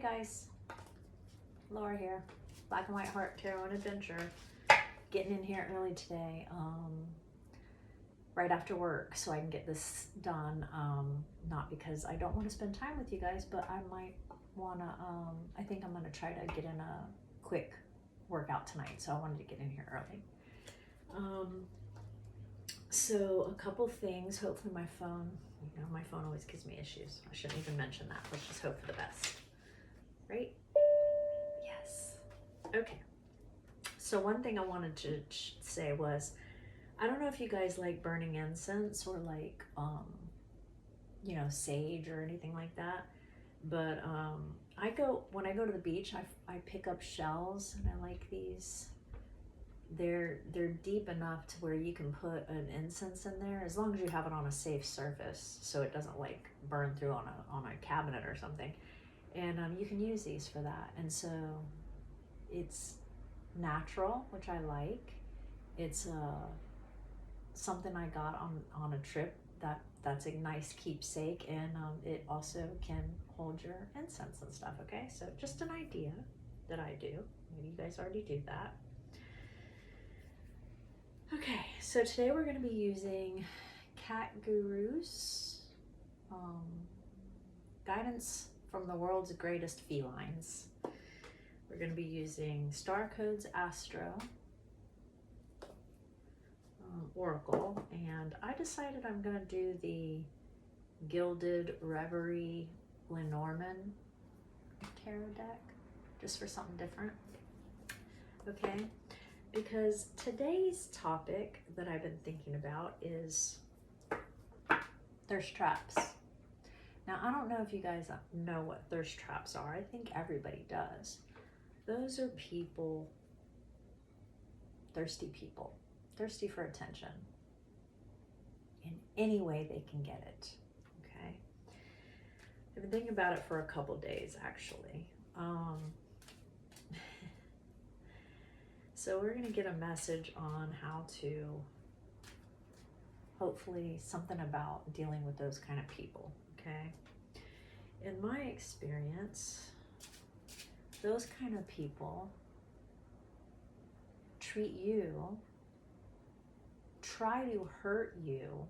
guys, Laura here, Black and White Heart Tarot and Adventure. Getting in here early today, right after work, so I can get this done. Not because I don't want to spend time with you guys, but I might want to, I think I'm going to try to get in a quick workout tonight, so I wanted to get in here early. So a couple things, hopefully my phone, my phone always gives me issues. I shouldn't even mention that. Let's just hope for the best, right? Yes. Okay. So one thing I wanted to say was, I don't know if you guys like burning incense or like, sage or anything like that. But when I go to the beach, I pick up shells, and I like these. They're deep enough to where you can put an incense in there, as long as you have it on a safe surface, so it doesn't like burn through on a cabinet or something. And you can use these for that. And so it's natural, which I like. It's something I got on a trip that's a nice keepsake, and it also can hold your incense and stuff. Okay, so just an idea that I do. Maybe you guys already do that. Okay, so today we're going to be using Cat Guru's guidance from the world's greatest felines. We're going to be using Star Codes Astro Oracle, and I decided I'm going to do the Gilded Reverie Lenormand tarot deck, just for something different. Okay, because today's topic that I've been thinking about is thirst traps. Now, I don't know if you guys know what thirst traps are. I think everybody does. Those are people, thirsty for attention in any way they can get it. Okay, I've been thinking about it for a couple days, actually. So we're going to get a message on how to, hopefully something about dealing with those kind of people. Okay, in my experience, those kind of people try to hurt you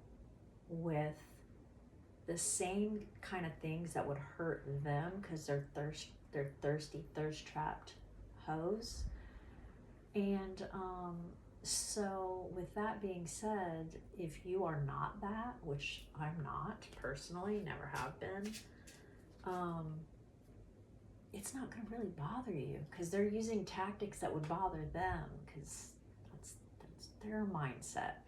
with the same kind of things that would hurt them, because they're thirsty, thirst-trapped hoes. And so with that being said, if you are not that, which I'm not personally, never have been, it's not going to really bother you, because they're using tactics that would bother them, because that's their mindset.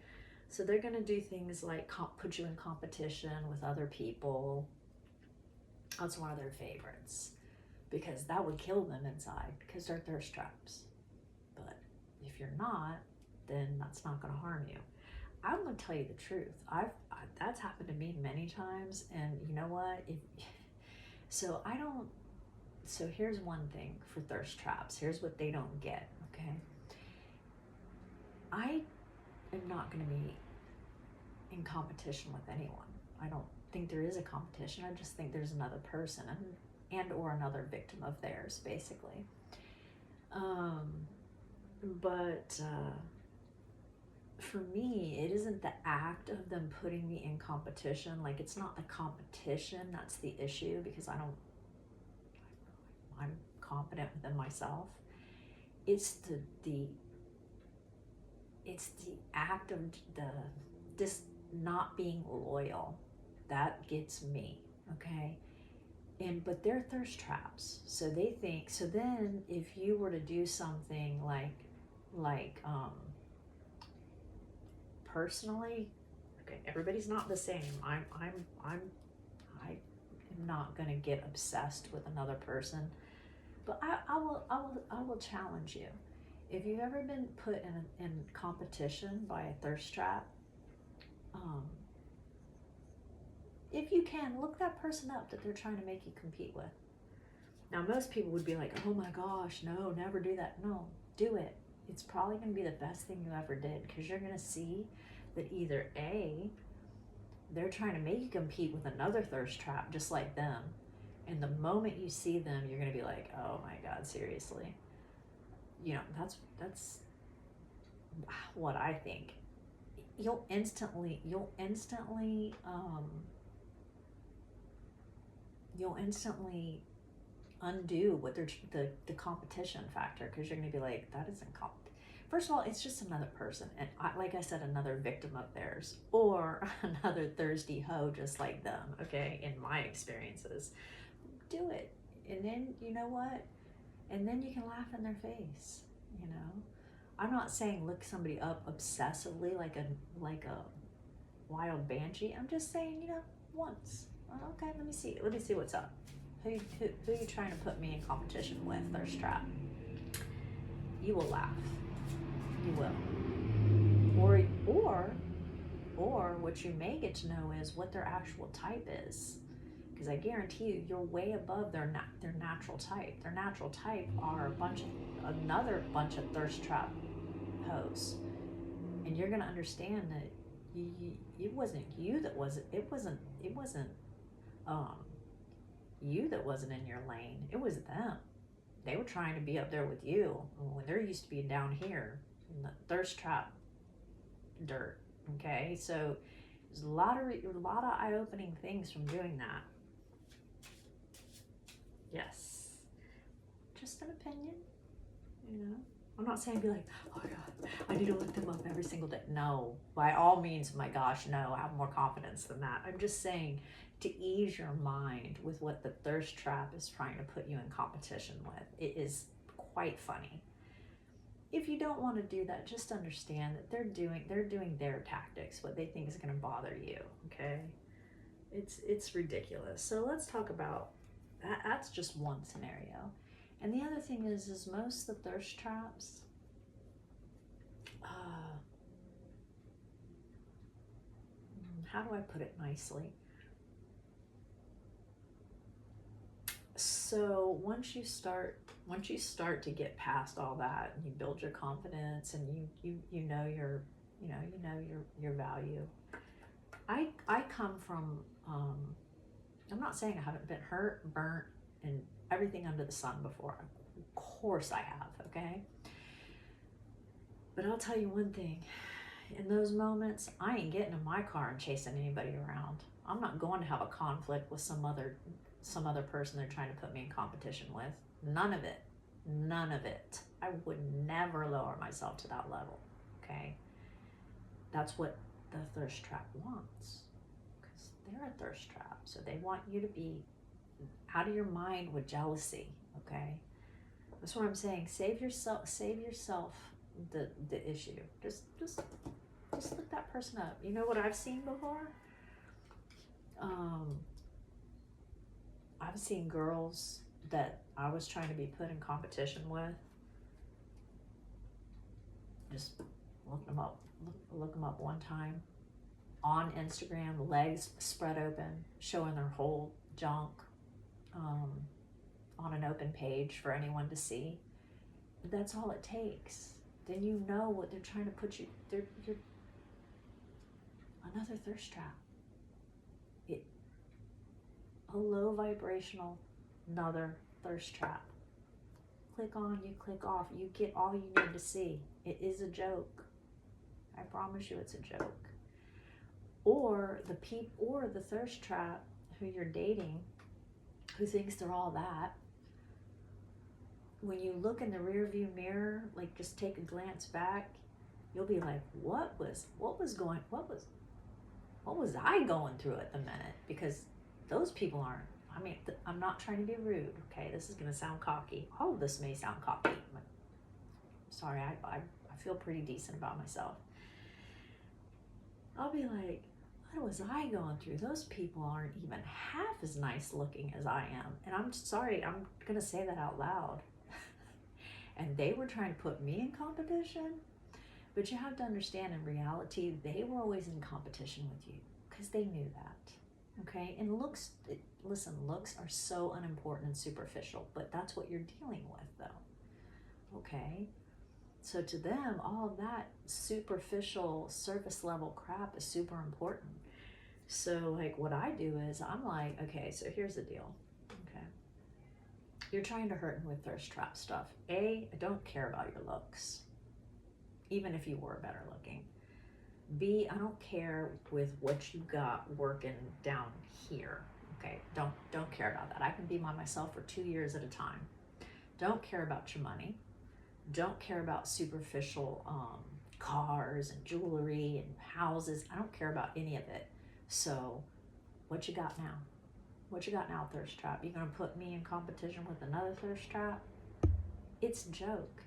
So they're going to do things like put you in competition with other people. That's one of their favorites, because that would kill them inside, because they're thirst traps. But if you're not, then that's not going to harm you. I'm going to tell you the truth. That's happened to me many times, and you know what? So here's one thing for thirst traps. Here's what they don't get, okay? I am not going to be in competition with anyone. I don't think there is a competition. I just think there's another person and or another victim of theirs, basically. But for me, it isn't the act of them putting me in competition. Like, it's not the competition that's the issue, because I'm confident within myself. It's the act of this not being loyal that gets me. Okay, but they're thirst traps, so they think. So then, if you were to do something like personally, okay, everybody's not the same. I am not gonna get obsessed with another person, but I will challenge you. If you've ever been put in competition by a thirst trap, if you can, look that person up that they're trying to make you compete with. Now, most people would be like, oh my gosh, no, never do that. No, do it. It's probably going to be the best thing you ever did, because you're going to see that either A, they're trying to make you compete with another thirst trap just like them, And the moment you see them, you're going to be like, oh my God, seriously. You know, that's what I think. You'll instantly undo what they're the competition factor, because you're going to be like, that isn't comp. First of all, it's just another person, and like I said, another victim of theirs, or another thirsty hoe just like them. Okay, in my experiences, do it, and then you know what, and then you can laugh in their face. You know, I'm not saying look somebody up obsessively like a wild banshee. I'm just saying, you know, once. Okay, let me see what's up. Who are you trying to put me in competition with, thirst trap? You will laugh. You will. Or what you may get to know is what their actual type is. Because I guarantee you, you're way above their natural type. Their natural type are another bunch of thirst trap hoes. And you're gonna understand that it wasn't you that wasn't you that wasn't in your lane. It was them. They were trying to be up there with you when they're used to being down here in the thirst trap dirt. Okay, so there's a lot of eye-opening things from doing that. Yes, just an opinion, you know. I'm not saying be like, oh my God, I need to look them up every single day. No, by all means, my gosh, no, I have more confidence than that. I'm just saying to ease your mind with what the thirst trap is trying to put you in competition with. It is quite funny. If you don't want to do that, just understand that they're doing their tactics, what they think is going to bother you. Okay, it's ridiculous. So let's talk about that. That's just one scenario. And the other thing is most of the thirst traps, how do I put it nicely? So once you start to get past all that, and you build your confidence, and you know your value. I come from, I'm not saying I haven't been hurt, burnt, and everything under the sun before. Of course I have, okay? But I'll tell you one thing. In those moments, I ain't getting in my car and chasing anybody around. I'm not going to have a conflict with some other person they're trying to put me in competition with. None of it. I would never lower myself to that level, okay? That's what the thirst trap wants, because they're a thirst trap. So they want you to be out of your mind with jealousy, okay? That's what I'm saying. Save yourself the issue. Just look that person up. You know what I've seen before? I've seen girls that I was trying to be put in competition with. Just look them up one time on Instagram, legs spread open, showing their whole junk, on an open page for anyone to see. That's all it takes. Then you know what they're trying to put you. You're another thirst trap. A low vibrational, another thirst trap. Click on, you click off, you get all you need to see. It is a joke. I promise you, it's a joke. Or the thirst trap who you're dating, who thinks they're all that. When you look in the rear view mirror, like just take a glance back, you'll be like, what was I going through at the minute? Because those people aren't, I'm not trying to be rude, okay? This is going to sound cocky. All of this may sound cocky. But sorry, I feel pretty decent about myself. I'll be like, what was I going through? Those people aren't even half as nice looking as I am. And I'm sorry, I'm going to say that out loud. And they were trying to put me in competition. But you have to understand, in reality, they were always in competition with you because they knew that. Okay, and looks are so unimportant and superficial, but that's what you're dealing with, though. Okay, so to them, all of that superficial, surface level crap is super important. So, like, what I do is I'm like, okay, so here's the deal. Okay, You're trying to hurt me with thirst trap stuff. A, I don't care about your looks, even if you were better looking. B, I don't care with what you got working down here. Okay, don't care about that. I can be by myself for 2 years at a time. Don't care about your money. Don't care about superficial cars and jewelry and houses. I don't care about any of it. So what you got now? What you got now, thirst trap? You gonna put me in competition with another thirst trap? It's a joke.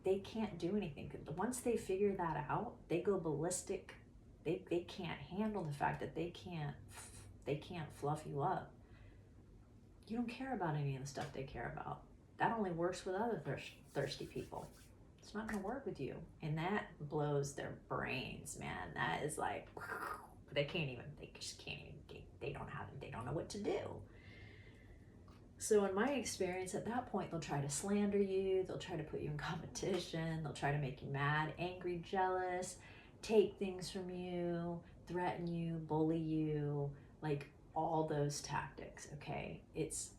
They can't do anything. Once they figure that out, they go ballistic. They can't handle the fact that they can't fluff you up. You don't care about any of the stuff they care about. That only works with other thirsty people. It's not gonna work with you, and that blows their brains, man. That is like they just can't even. They don't know what to do. So in my experience, at that point, they'll try to slander you, they'll try to put you in competition, they'll try to make you mad, angry, jealous, take things from you, threaten you, bully you, like all those tactics, okay? It's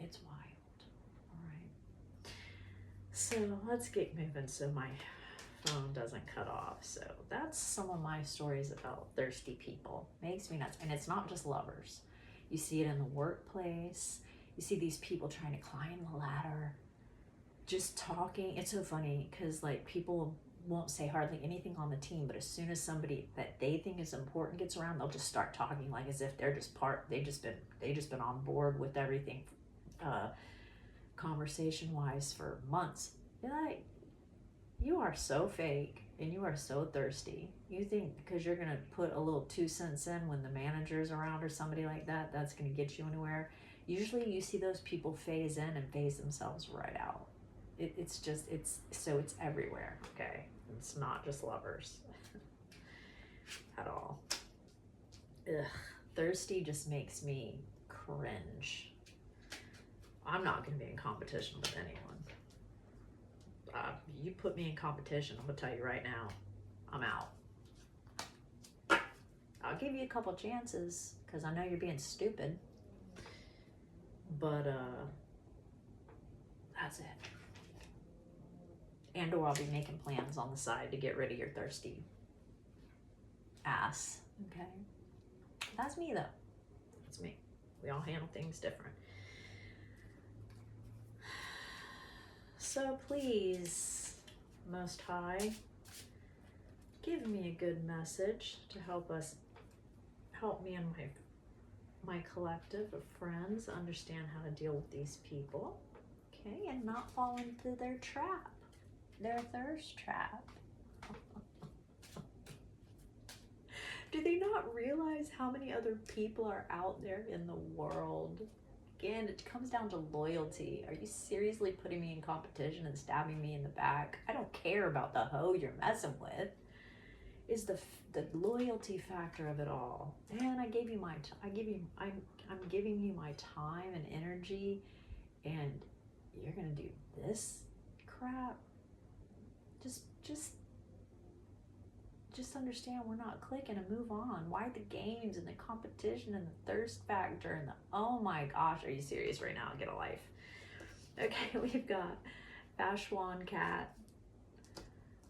wild, all right? So let's get moving so my phone doesn't cut off. So that's some of my stories about thirsty people. Makes me nuts. And it's not just lovers. You see it in the workplace. You see these people trying to climb the ladder, just talking. It's so funny because like people won't say hardly anything on the team, but as soon as somebody that they think is important gets around, they'll just start talking like as if they're just they just been on board with everything, conversation wise for months. You're like, you are so fake and you are so thirsty. You think because you're going to put a little 2 cents in when the manager's around or somebody like that, that's going to get you anywhere. Usually you see those people phase in and phase themselves right out. It's everywhere, okay? It's not just lovers at all. Ugh, thirsty just makes me cringe. I'm not going to be in competition with anyone. You put me in competition, I'm gonna tell you right now, I'm out. I'll give you a couple chances because I know you're being stupid, but that's it. And or I'll be making plans on the side to get rid of your thirsty ass, okay? That's me though. That's me. We all handle things different. So please, Most High, give me a good message to help me and my collective of friends understand how to deal with these people, okay, and not fall into their trap, their thirst trap. Do they not realize how many other people are out there in the world? Again, it comes down to loyalty. Are you seriously putting me in competition and stabbing me in the back? I don't care about the hoe you're messing with. Is the loyalty factor of it all. And I'm giving you my time and energy, and you're gonna do this crap. Just understand we're not clicking and move on. Why the games and the competition and the thirst factor and the, oh my gosh, are you serious right now? Get a life. Okay, we've got Bashwan Cat.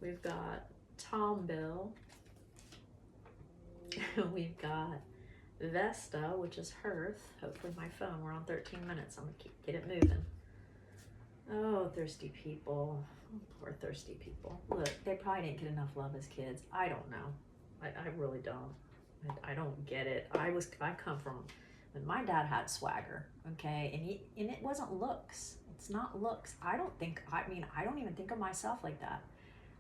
We've got Tom Bill. We've got Vesta, which is Hearth. Hopefully my phone, we're on 13 minutes. I'm gonna get it moving. Oh, thirsty people. Oh, poor thirsty people. Look, they probably didn't get enough love as kids. I don't know. I really don't. I don't get it. I come from when my dad had swagger, okay? And it wasn't looks. It's not looks. I don't even think of myself like that.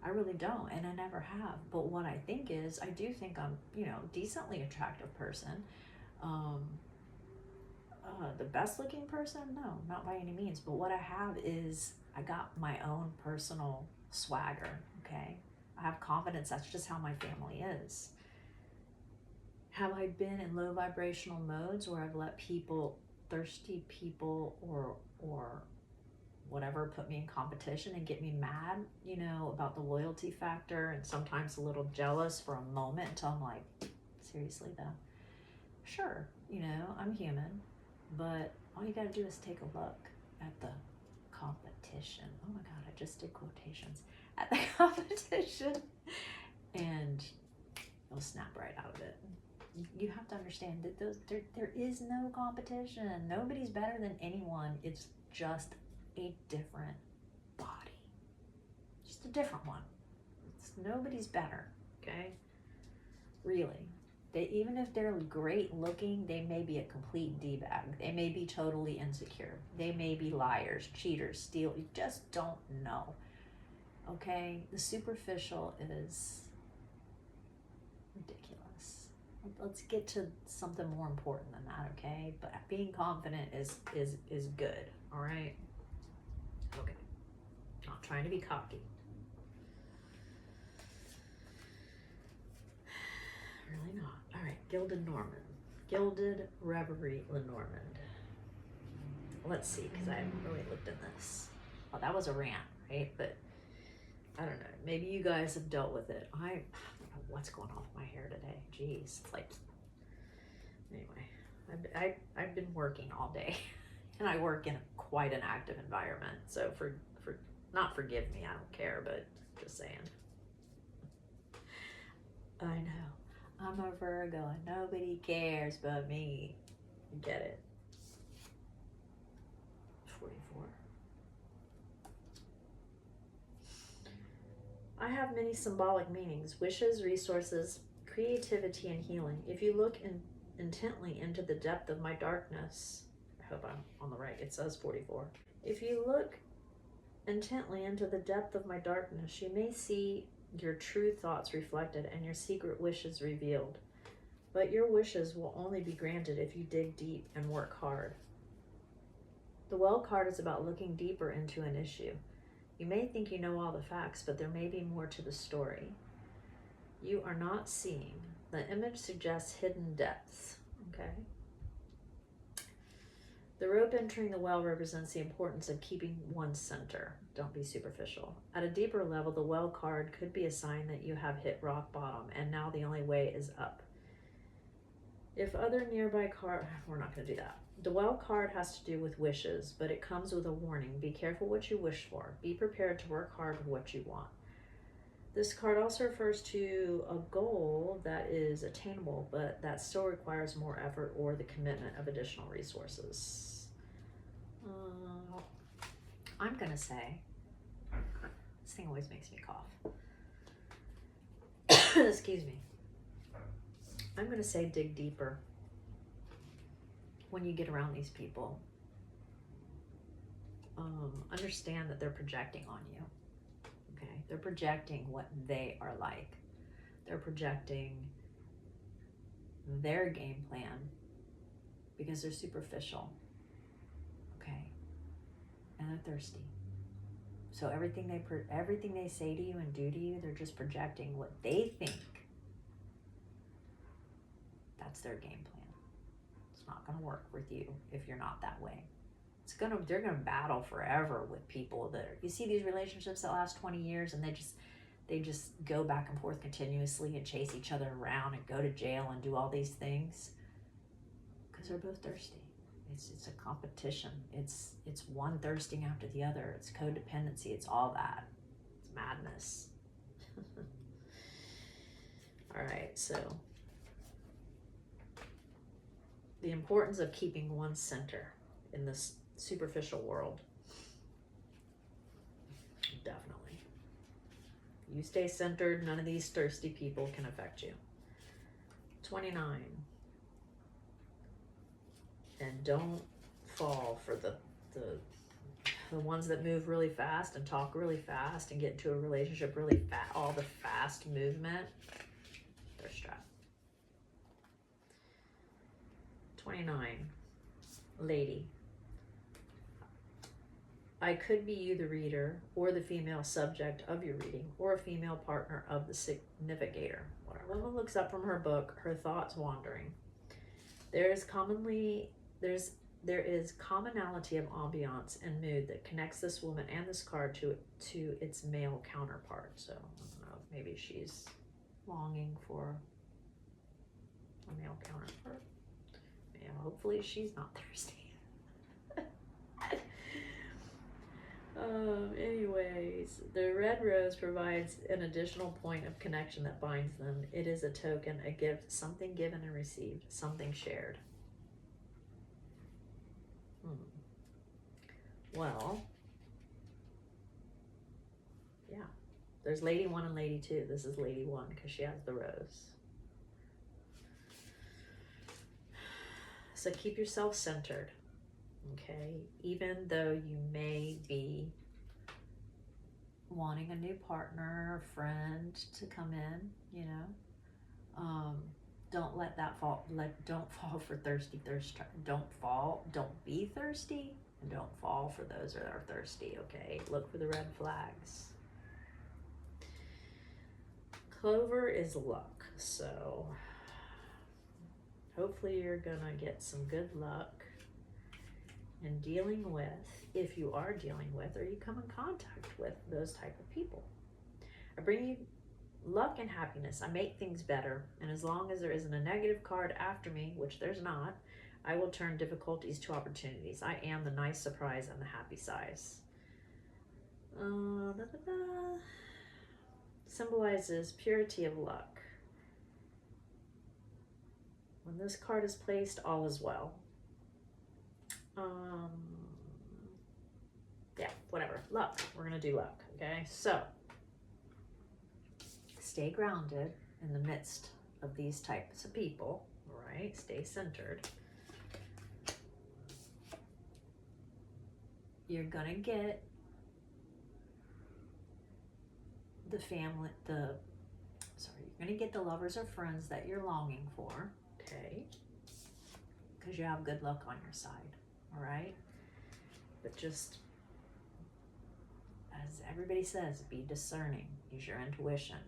I really don't, and I never have. But what I think is, I do think I'm, decently attractive person. The best looking person? No, not by any means. But what I have is I got my own personal swagger, okay? I have confidence. That's just how my family is. Have I been in low vibrational modes where I've let thirsty people or whatever put me in competition and get me mad, about the loyalty factor, and sometimes a little jealous for a moment until I'm like, seriously though? Sure, I'm human. But all you got to do is take a look at the competition. Oh my God, I just did quotations. At the competition, and you'll snap right out of it. You have to understand that there is no competition. Nobody's better than anyone. It's just a different body. Just a different one. Nobody's better, okay? Really. Even if they're great looking, they may be a complete D-bag. They may be totally insecure. They may be liars, cheaters, steal. You just don't know, okay? The superficial is ridiculous. Let's get to something more important than that, okay? But being confident is good, all right? Okay. Not trying to be cocky. Really not. All right, Gilded Normand. Gilded Reverie Lenormand. Let's see, because I haven't really looked at this. Oh, that was a rant, right? But I don't know. Maybe you guys have dealt with it. I don't know what's going on with my hair today. Jeez, it's like, anyway, I've been working all day, and I work in quite an active environment. So not forgive me, I don't care, but just saying. I know. I'm a Virgo and nobody cares but me. Get it? 44. I have many symbolic meanings: wishes, resources, creativity, and healing. If you look intently into the depth of my darkness, I hope I'm on the right, it says 44. If you look intently into the depth of my darkness, you may see your true thoughts reflected and your secret wishes revealed. But your wishes will only be granted if you dig deep and work hard. The Well card is about looking deeper into an issue. You may think you know all the facts, but there may be more to the story you are not seeing. The image suggests hidden depths, okay? The rope entering the well represents the importance of keeping one's center. Don't be superficial. At a deeper level, the Well card could be a sign that you have hit rock bottom and now the only way is up. If other nearby card, we're not going to do that. The Well card has to do with wishes, but it comes with a warning. Be careful what you wish for. Be prepared to work hard for what you want. This card also refers to a goal that is attainable, but that still requires more effort or the commitment of additional resources. I'm going to say, this thing always makes me cough. Excuse me. I'm going to say dig deeper. When you get around these people, understand that they're projecting on you. Okay, they're projecting what they are like. They're projecting their game plan because they're superficial. Okay, and they're thirsty. So everything they say to you and do to you, they're just projecting what they think. That's their game plan. It's not going to work with you if you're not that way. They're gonna battle forever with people that you see these relationships that last 20 years and they just go back and forth continuously and chase each other around and go to jail and do all these things because they're both thirsty. It's a competition. It's one thirsting after the other. It's codependency. It's all that. It's madness. All right, so the importance of keeping one's center in this superficial world. Definitely. You stay centered, none of these thirsty people can affect you. 29. And don't fall for the ones that move really fast and talk really fast and get into a relationship really fast. All the fast movement, they're strapped. 29. Lady. I could be you, the reader, or the female subject of your reading, or a female partner of the significator. When a woman looks up from her book, her thoughts wandering. There is commonality of ambiance and mood that connects this woman and this card to its male counterpart. So I don't know, maybe she's longing for a male counterpart. Yeah, hopefully she's not thirsty. Anyways, the red rose provides an additional point of connection that binds them. It is a token, a gift, something given and received, something shared. Well, yeah. There's Lady 1 and Lady 2. This is Lady 1 because she has the rose. So keep yourself centered, okay? Even though you may be wanting a new partner or friend to come in, you know, don't let that fall. Don't fall for thirsty thirst. Don't be thirsty, and don't fall for those that are thirsty. Okay, look for the red flags. Clover is luck, so hopefully you're gonna get some good luck in dealing with, if you are dealing with or you come in contact with those type of people. I bring you luck and happiness. I make things better, and as long as there isn't a negative card after me, which there's not, I will turn difficulties to opportunities. I am the nice surprise and the happy size. Symbolizes purity of luck. When this card is placed, all is well. Yeah, whatever. Luck. We're gonna do luck. Okay, so stay grounded in the midst of these types of people. Right? Stay centered. You're gonna get the family, you're gonna get the lovers or friends that you're longing for, okay? Because you have good luck on your side, all right? But just, as everybody says, be discerning, use your intuition,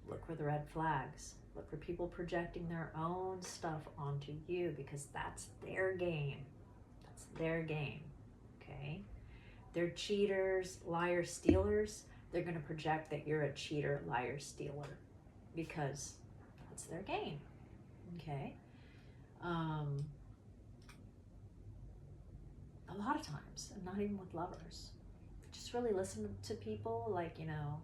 look for the red flags, look for people projecting their own stuff onto you, because that's their game. That's their game, okay? They're cheaters, liars, stealers. They're going to project that you're a cheater, liar, stealer, because that's their game, okay? A lot of times, and not even with lovers, just really listen to people, like, you know,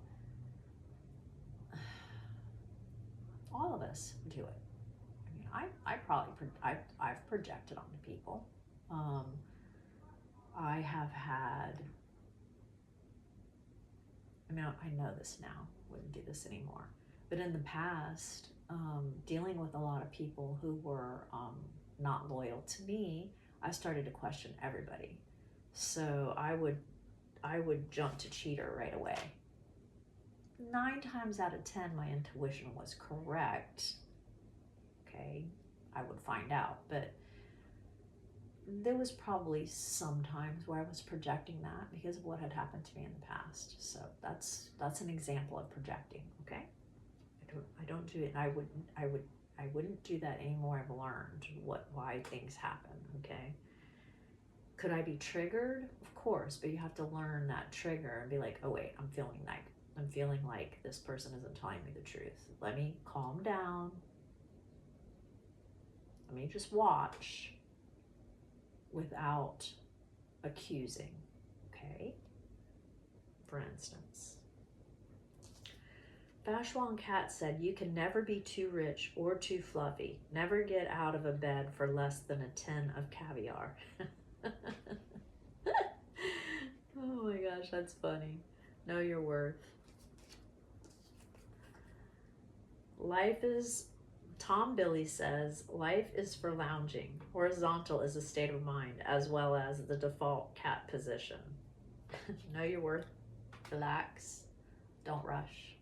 all of us do it. I mean, I've projected onto people. I have had, I mean, I know this now, wouldn't do this anymore. But in the past, dealing with a lot of people who were not loyal to me, I started to question everybody. So I would jump to cheater right away. 9 times out of 10, my intuition was correct. Okay, I would find out, but there was probably some times where I was projecting that because of what had happened to me in the past. So that's an example of projecting. Okay, I don't do it. And I wouldn't do that anymore. I've learned why things happen. Okay, could I be triggered? Of course, but you have to learn that trigger and be like, oh wait, I'm feeling like this person isn't telling me the truth. Let me calm down. Let me just watch without accusing, okay? For instance, Bashwan Cat said, you can never be too rich or too fluffy. Never get out of a bed for less than a tin of caviar. Oh my gosh, that's funny. Know your worth. Tom Billy says, life is for lounging. Horizontal is a state of mind, as well as the default cat position. Know your worth. Relax. Don't rush.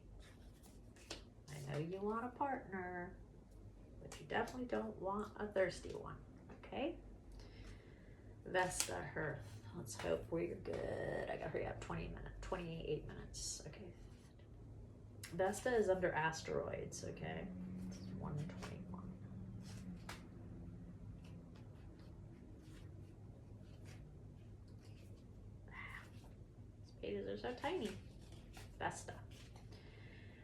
I know you want a partner, but you definitely don't want a thirsty one, okay? Vesta Hearth. Let's hope we're good. I gotta hurry up. 28 minutes. Okay. Vesta is under asteroids, okay? This is 121. These pages are so tiny. Vesta.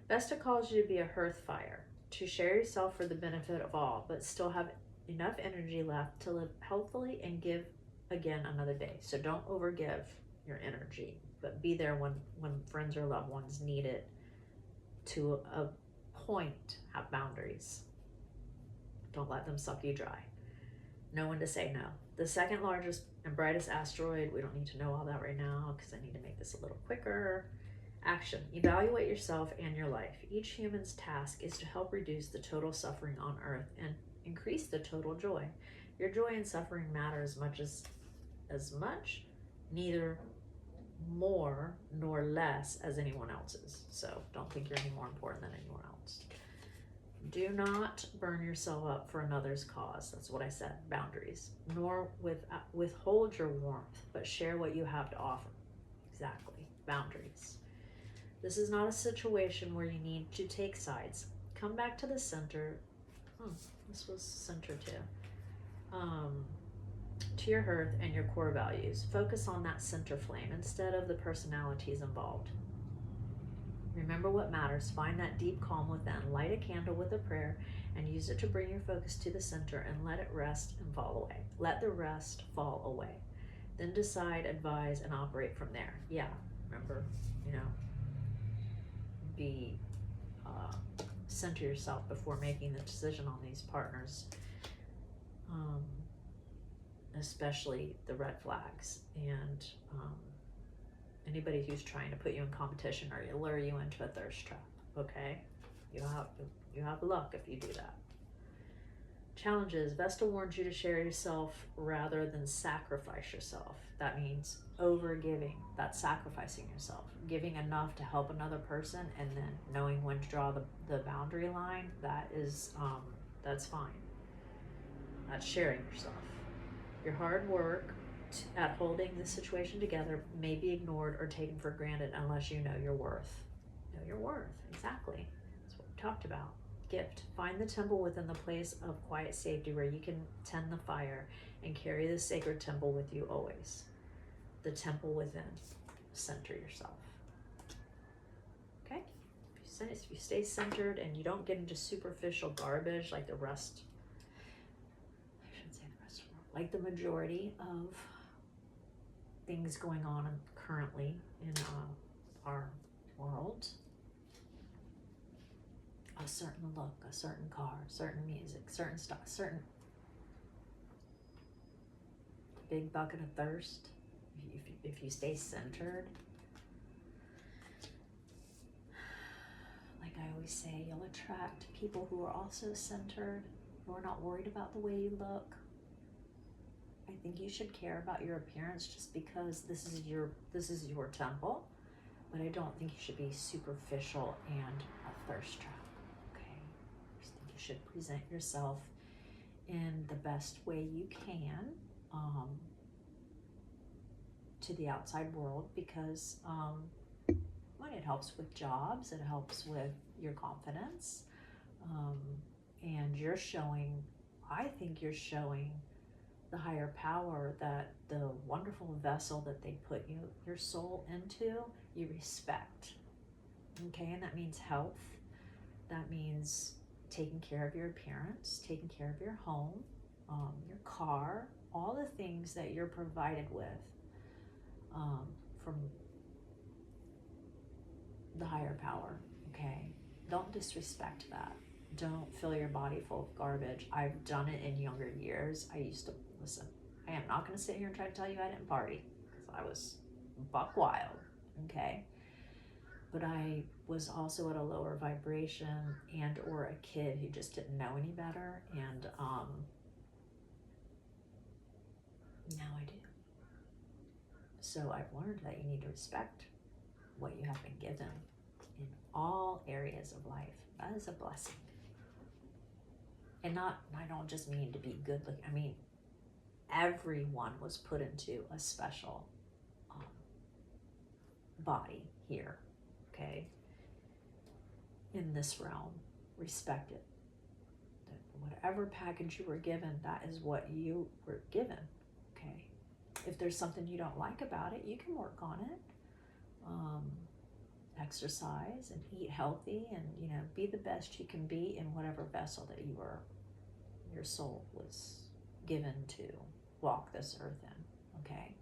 Vesta calls you to be a hearth fire, to share yourself for the benefit of all, but still have enough energy left to live healthily and give again another day. So don't overgive your energy, but be there when friends or loved ones need it to a point. Have boundaries. Don't let them suck you dry. Know when to say no. The second largest and brightest asteroid, we don't need to know all that right now because I need to make this a little quicker. Action. Evaluate yourself and your life. Each human's task is to help reduce the total suffering on Earth and increase the total joy. Your joy and suffering matter as much, neither more nor less as anyone else's. So don't think you're any more important than anyone else. Do not burn yourself up for another's cause. That's what I said, boundaries. Nor withhold your warmth, but share what you have to offer. Exactly, boundaries. This is not a situation where you need to take sides. Come back to the center. This was center too. To your hearth and your core values. Focus on that center flame instead of the personalities involved. Remember what matters. Find that deep calm within. Light a candle with a prayer and use it to bring your focus to the center and let it rest and fall away. Let the rest fall away. Then decide, advise, and operate from there. Yeah, remember, be center yourself before making the decision on these partners, especially the red flags and anybody who's trying to put you in competition or lure you into a thirst trap. Okay, you have luck if you do that. Challenges. Vesta warns you to share yourself rather than sacrifice yourself. That means overgiving. That's sacrificing yourself. Giving enough to help another person and then knowing when to draw the boundary line, that's fine. That's sharing yourself. Your hard work at holding the situation together may be ignored or taken for granted unless you know your worth. Know your worth, exactly. That's what we talked about. Gift. Find the temple within the place of quiet safety where you can tend the fire and carry the sacred temple with you always. The temple within. Center yourself. Okay? If you stay centered and you don't get into superficial garbage like the rest, I shouldn't say the rest of the world, like the majority of things going on currently in our world, a certain look, a certain car, certain music, certain stuff, certain big bucket of thirst. If you stay centered, like I always say, you'll attract people who are also centered, who are not worried about the way you look. I think you should care about your appearance just because this is your temple, but I don't think you should be superficial and a thirst trap. Should present yourself in the best way you can to the outside world because it helps with jobs, it helps with your confidence, and I think you're showing the higher power that the wonderful vessel that they put your soul into, you respect. Okay, and that means health, that means taking care of your appearance, taking care of your home, your car, all the things that you're provided with from the higher power, okay? Don't disrespect that. Don't fill your body full of garbage. I've done it in younger years. I used to, listen, I am not going to sit here and try to tell you I didn't party because I was buck wild, okay? But I was also at a lower vibration and or a kid who just didn't know any better, and now I do. So I've learned that you need to respect what you have been given in all areas of life. That is a blessing. And I don't just mean to be good looking. I mean, everyone was put into a special body here. Okay, in this realm, respect it. Whatever package you were given, that is what you were given. Okay, if there's something you don't like about it, you can work on it. Exercise and eat healthy, and be the best you can be in whatever vessel that you were your soul was given to walk this earth in, okay?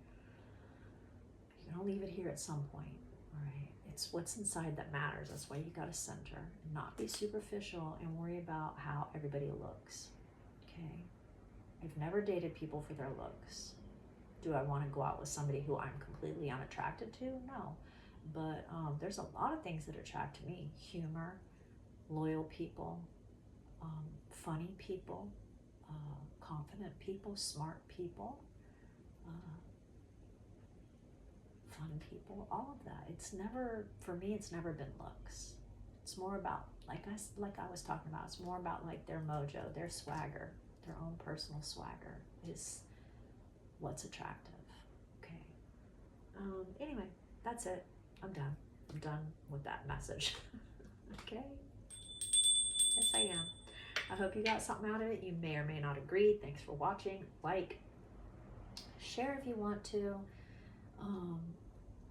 You're gonna leave it here at some point, all right? It's what's inside that matters. That's why you gotta center and not be superficial and worry about how everybody looks, okay? I've never dated people for their looks. Do I want to go out with somebody who I'm completely unattracted to? No. But there's a lot of things that attract me. Humor, loyal people, funny people, confident people, smart people, fun people, all of that. It's never, for me, it's never been looks. It's more about, like I was talking about, it's more about like their mojo, their swagger, their own personal swagger is what's attractive. Okay. Anyway, that's it. I'm done. I'm done with that message. Okay. Yes, I am. I hope you got something out of it. You may or may not agree. Thanks for watching. Like, share if you want to.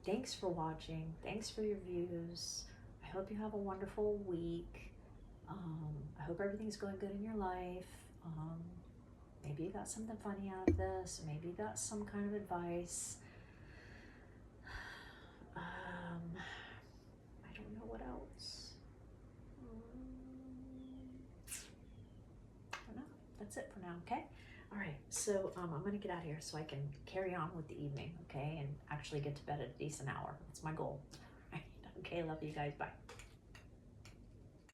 Thanks for watching. Thanks for your views. I hope you have a wonderful week. I hope everything's going good in your life. Maybe you got something funny out of this. Maybe you got some kind of advice. I don't know what else. I don't know. That's it for now, okay? All right, so I'm going to get out of here so I can carry on with the evening, okay? And actually get to bed at a decent hour. That's my goal. All right, okay, love you guys. Bye.